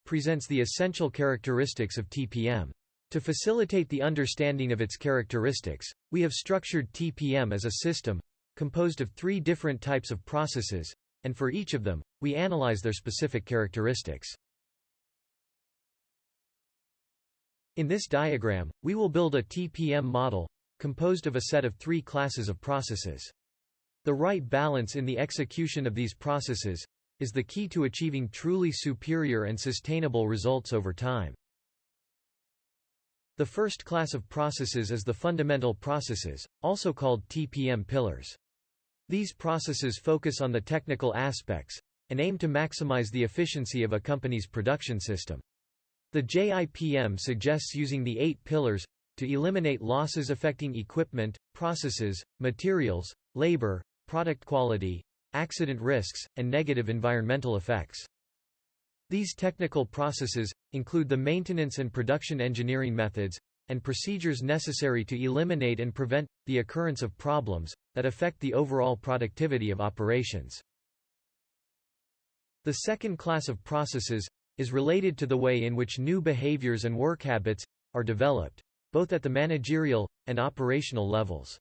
presents the essential characteristics of TPM. To facilitate the understanding of its characteristics, we have structured TPM as a system, composed of 3 different types of processes, and for each of them, we analyze their specific characteristics. In this diagram, we will build a TPM model, composed of a set of 3 classes of processes. The right balance in the execution of these processes is the key to achieving truly superior and sustainable results over time. The first class of processes is the fundamental processes, also called TPM pillars. These processes focus on the technical aspects, and aim to maximize the efficiency of a company's production system. The JIPM suggests using the 8 pillars to eliminate losses affecting equipment, processes, materials, labor, product quality, accident risks, and negative environmental effects. These technical processes include the maintenance and production engineering methods and procedures necessary to eliminate and prevent the occurrence of problems that affect the overall productivity of operations. The second class of processes is related to the way in which new behaviors and work habits are developed, both at the managerial and operational levels.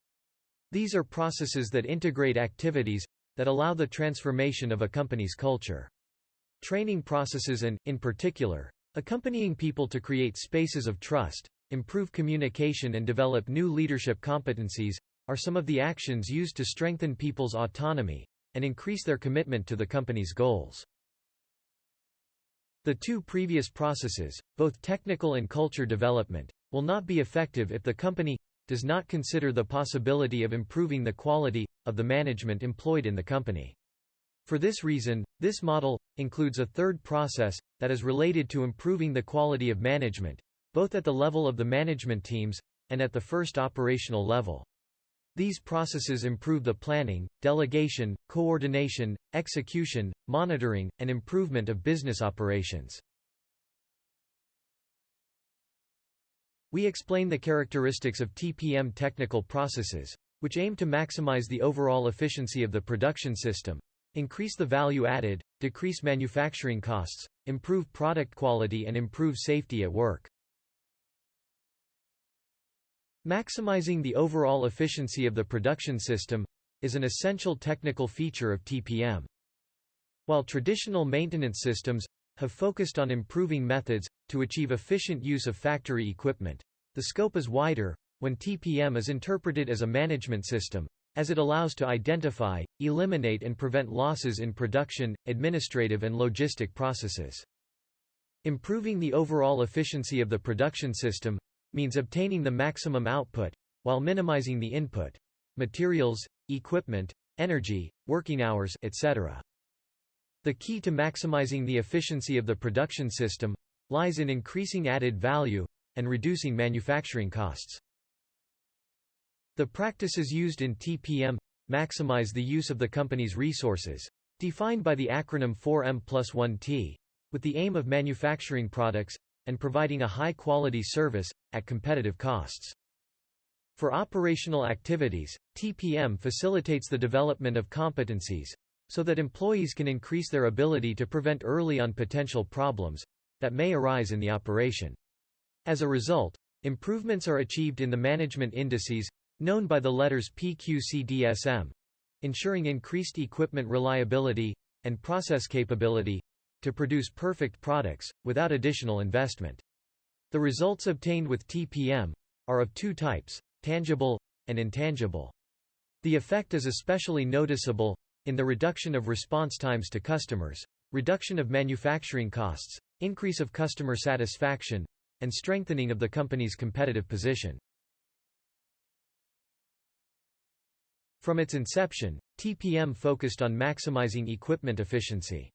These are processes that integrate activities that allow the transformation of a company's culture. Training processes and, in particular, accompanying people to create spaces of trust, improve communication and develop new leadership competencies, are some of the actions used to strengthen people's autonomy and increase their commitment to the company's goals. The 2 previous processes, both technical and culture development, will not be effective if the company does not consider the possibility of improving the quality of the management employed in the company. For this reason, this model includes a third process that is related to improving the quality of management, both at the level of the management teams and at the first operational level. These processes improve the planning, delegation, coordination, execution, monitoring, and improvement of business operations. We explain the characteristics of TPM technical processes, which aim to maximize the overall efficiency of the production system, increase the value added, decrease manufacturing costs, improve product quality and improve safety at work. Maximizing the overall efficiency of the production system is an essential technical feature of TPM. While traditional maintenance systems have focused on improving methods to achieve efficient use of factory equipment, the scope is wider when TPM is interpreted as a management system, as it allows to identify, eliminate and prevent losses in production, administrative and logistic processes. Improving the overall efficiency of the production system means obtaining the maximum output, while minimizing the input, materials, equipment, energy, working hours, etc. The key to maximizing the efficiency of the production system lies in increasing added value and reducing manufacturing costs. The practices used in TPM maximize the use of the company's resources, defined by the acronym 4M+1T, with the aim of manufacturing products and providing a high-quality service at competitive costs. For operational activities, TPM facilitates the development of competencies so that employees can increase their ability to prevent early-on potential problems that may arise in the operation. As a result, improvements are achieved in the management indices, known by the letters PQCDSM, ensuring increased equipment reliability and process capability to produce perfect products, without additional investment. The results obtained with TPM are of 2 types, tangible and intangible. The effect is especially noticeable in the reduction of response times to customers, reduction of manufacturing costs, increase of customer satisfaction, and strengthening of the company's competitive position. From its inception, TPM focused on maximizing equipment efficiency.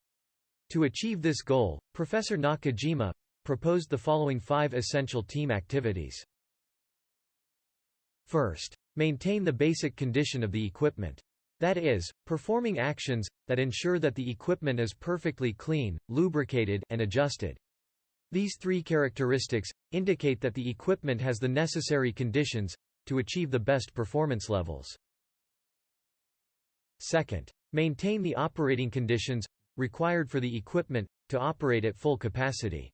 To achieve this goal, Professor Nakajima proposed the following 5 essential team activities. First, maintain the basic condition of the equipment. That is, performing actions that ensure that the equipment is perfectly clean, lubricated, and adjusted. These 3 characteristics indicate that the equipment has the necessary conditions to achieve the best performance levels. Second, maintain the operating conditions required for the equipment to operate at full capacity.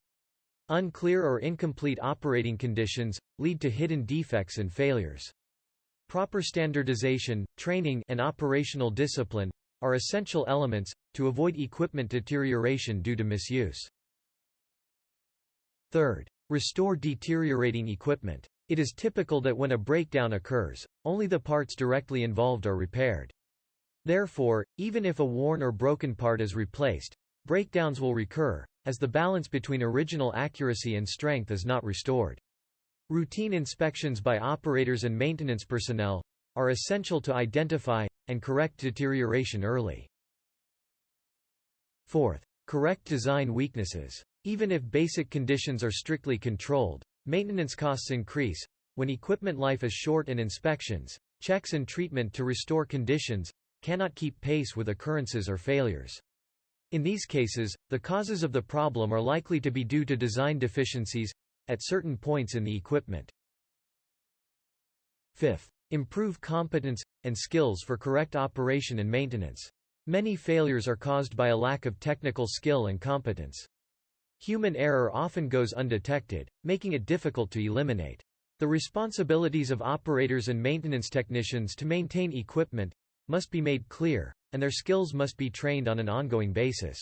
Unclear or incomplete operating conditions lead to hidden defects and failures. Proper standardization, training, and operational discipline are essential elements to avoid equipment deterioration due to misuse. Third, restore deteriorating equipment. It is typical that when a breakdown occurs, only the parts directly involved are repaired. Therefore, even if a worn or broken part is replaced, breakdowns will recur, as the balance between original accuracy and strength is not restored. Routine inspections by operators and maintenance personnel are essential to identify and correct deterioration early. Fourth, correct design weaknesses. Even if basic conditions are strictly controlled, maintenance costs increase when equipment life is short and inspections, checks and treatment to restore conditions cannot keep pace with occurrences or failures. In these cases, the causes of the problem are likely to be due to design deficiencies at certain points in the equipment. Fifth, improve competence and skills for correct operation and maintenance. Many failures are caused by a lack of technical skill and competence. Human error often goes undetected, making it difficult to eliminate. The responsibilities of operators and maintenance technicians to maintain equipment must be made clear, and their skills must be trained on an ongoing basis.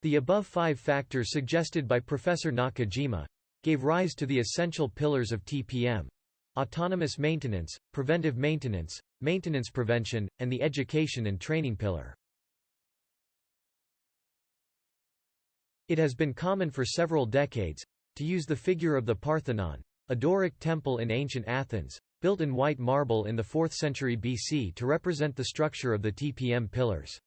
The above 5 factors suggested by Professor Nakajima gave rise to the essential pillars of TPM: autonomous maintenance, preventive maintenance, maintenance prevention, and the education and training pillar. It has been common for several decades to use the figure of the Parthenon, a Doric temple in ancient Athens, built in white marble in the 4th century BC, to represent the structure of the TPM pillars.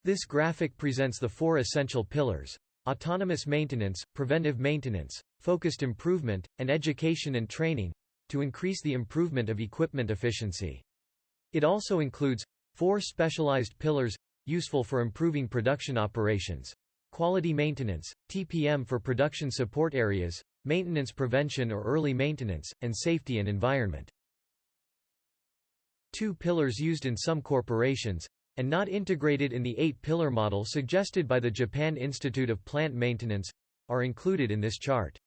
This graphic presents the 4 essential pillars: autonomous maintenance, preventive maintenance, focused improvement, and education and training, to increase the improvement of equipment efficiency. It also includes 4 specialized pillars, useful for improving production operations: quality maintenance, TPM for production support areas, maintenance prevention or early maintenance, and safety and environment. 2 pillars used in some corporations, and not integrated in the 8-pillar model suggested by the Japan Institute of Plant Maintenance, are included in this chart.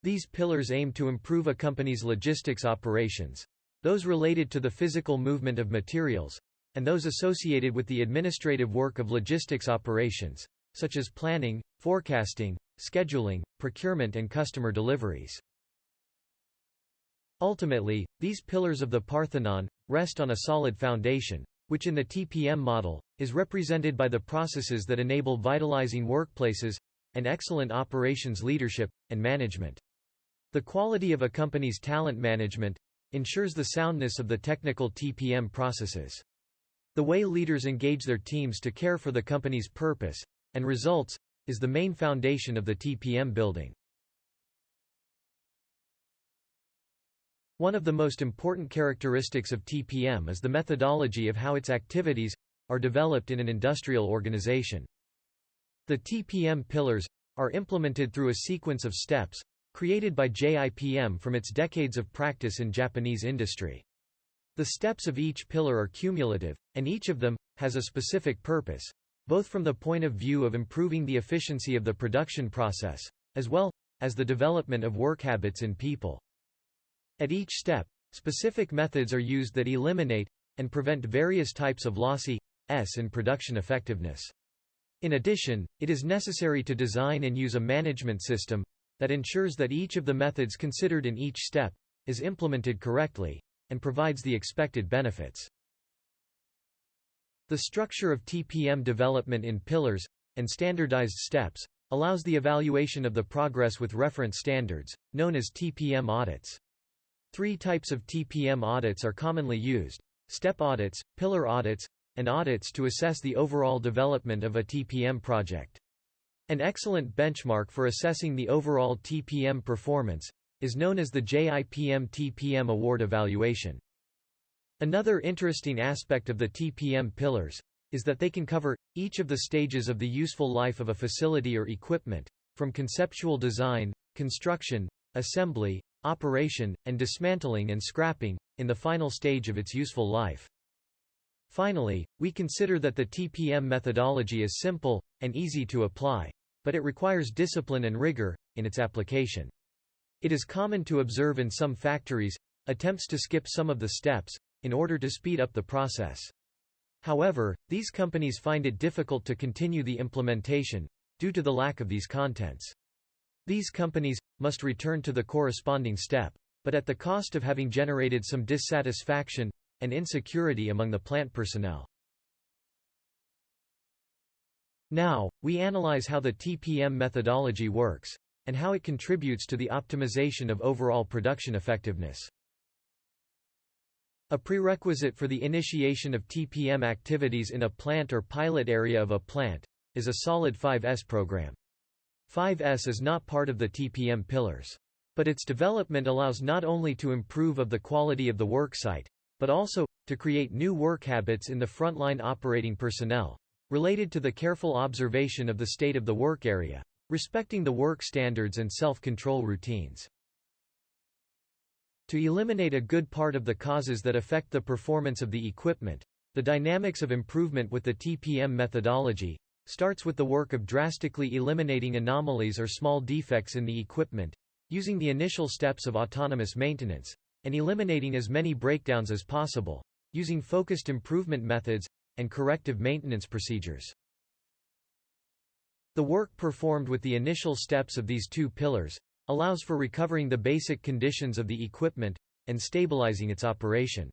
These pillars aim to improve a company's logistics operations, those related to the physical movement of materials, and those associated with the administrative work of logistics operations, such as planning, forecasting, scheduling, procurement, and customer deliveries. Ultimately, these pillars of the Parthenon rest on a solid foundation, which in the TPM model is represented by the processes that enable vitalizing workplaces and excellent operations leadership and management. The quality of a company's talent management ensures the soundness of the technical TPM processes. The way leaders engage their teams to care for the company's purpose and results is the main foundation of the TPM building. One of the most important characteristics of TPM is the methodology of how its activities are developed in an industrial organization. The TPM pillars are implemented through a sequence of steps created by JIPM from its decades of practice in Japanese industry. The steps of each pillar are cumulative, and each of them has a specific purpose, both from the point of view of improving the efficiency of the production process, as well as the development of work habits in people. At each step, specific methods are used that eliminate and prevent various types of losses in production effectiveness. In addition, it is necessary to design and use a management system that ensures that each of the methods considered in each step is implemented correctly and provides the expected benefits. The structure of TPM development in pillars and standardized steps allows the evaluation of the progress with reference standards, known as TPM audits. 3 types of TPM audits are commonly used: step audits, pillar audits, and audits to assess the overall development of a TPM project. An excellent benchmark for assessing the overall TPM performance is known as the JIPM TPM Award Evaluation. Another interesting aspect of the TPM pillars is that they can cover each of the stages of the useful life of a facility or equipment, from conceptual design, construction, assembly, operation, and dismantling and scrapping, in the final stage of its useful life. Finally, we consider that the TPM methodology is simple and easy to apply, but it requires discipline and rigor in its application. It is common to observe in some factories attempts to skip some of the steps in order to speed up the process. However, these companies find it difficult to continue the implementation due to the lack of these contents. These companies must return to the corresponding step, but at the cost of having generated some dissatisfaction and insecurity among the plant personnel. Now, we analyze how the TPM methodology works, and how it contributes to the optimization of overall production effectiveness. A prerequisite for the initiation of TPM activities in a plant or pilot area of a plant is a solid 5S program. 5S is not part of the TPM pillars. But its development allows not only to improve the quality of the worksite, but also to create new work habits in the frontline operating personnel, related to the careful observation of the state of the work area, respecting the work standards and self-control routines. To eliminate a good part of the causes that affect the performance of the equipment, the dynamics of improvement with the TPM methodology starts with the work of drastically eliminating anomalies or small defects in the equipment, using the initial steps of autonomous maintenance, and eliminating as many breakdowns as possible, using focused improvement methods and corrective maintenance procedures. The work performed with the initial steps of these two pillars allows for recovering the basic conditions of the equipment and stabilizing its operation.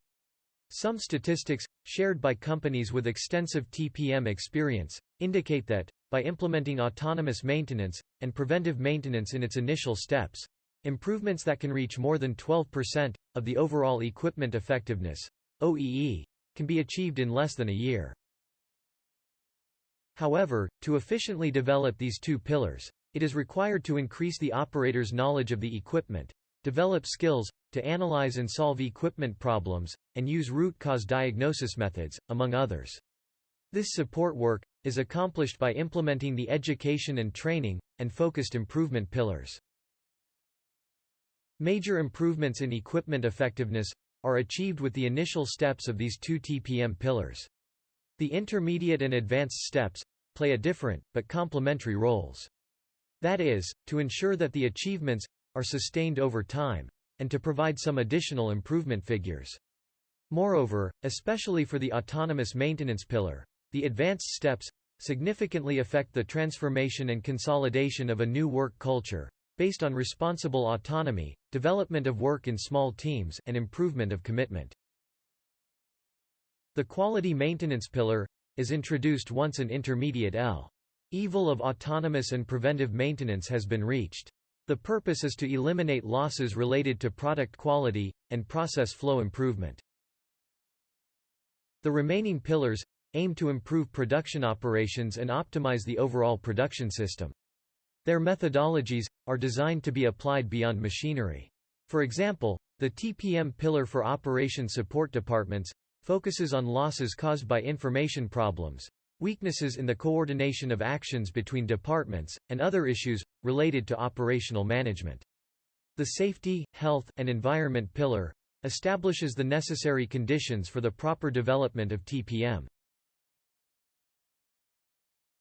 Some statistics, shared by companies with extensive TPM experience, indicate that, by implementing autonomous maintenance and preventive maintenance in its initial steps, improvements that can reach more than 12% of the overall equipment effectiveness (OEE) can be achieved in less than a year. However, to efficiently develop these two pillars, it is required to increase the operator's knowledge of the equipment, develop skills to analyze and solve equipment problems, and use root cause diagnosis methods, among others. This support work is accomplished by implementing the education and training and focused improvement pillars. Major improvements in equipment effectiveness are achieved with the initial steps of these two TPM pillars. The intermediate and advanced steps play a different, but complementary roles. That is, to ensure that the achievements are sustained over time, and to provide some additional improvement figures. Moreover, especially for the autonomous maintenance pillar, the advanced steps significantly affect the transformation and consolidation of a new work culture, based on responsible autonomy, development of work in small teams, and improvement of commitment. The quality maintenance pillar is introduced once an intermediate level of autonomous and preventive maintenance has been reached. The purpose is to eliminate losses related to product quality and process flow improvement. The remaining pillars aim to improve production operations and optimize the overall production system. Their methodologies are designed to be applied beyond machinery. For example, the TPM pillar for operation support departments focuses on losses caused by information problems, weaknesses in the coordination of actions between departments, and other issues related to operational management. The safety, health, and environment pillar establishes the necessary conditions for the proper development of TPM.